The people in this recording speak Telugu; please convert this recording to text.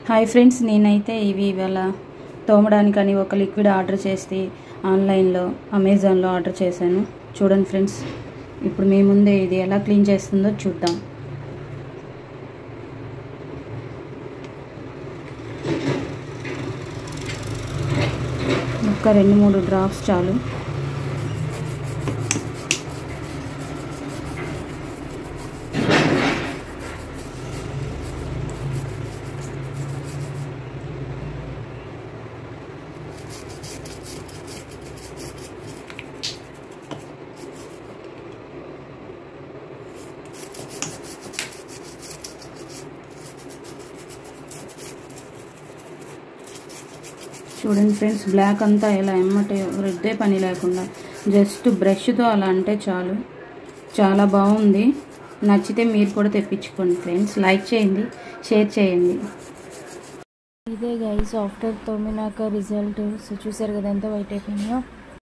హాయ్ ఫ్రెండ్స్, నేనైతే ఇవాళ తోమడానికని ఒక లిక్విడ్ ఆర్డర్ చేసి ఆన్లైన్లో అమెజాన్లో ఆర్డర్ చేశాను. చూడండి ఫ్రెండ్స్, ఇప్పుడు మీ ముందే ఇది ఎలా క్లీన్ చేస్తుందో చూద్దాం. ఒక 2-3 డ్రాప్స్ చాలు. చూడండి ఫ్రెండ్స్, బ్లాక్ అంతా ఇలా ఎమ్మటే రుద్దే పని లేకుండా జస్ట్ బ్రష్తో అలా అంటే చాలు. చాలా బాగుంది. నచ్చితే మీరు కూడా తెప్పించుకోండి ఫ్రెండ్స్. లైక్ చేయండి, షేర్ చేయండి. ఇదే గైస్ ఆఫ్టర్ తోమినాక రిజల్ట్. సో చూసారు కదా ఎంత వైట్ అయిపోయిందో.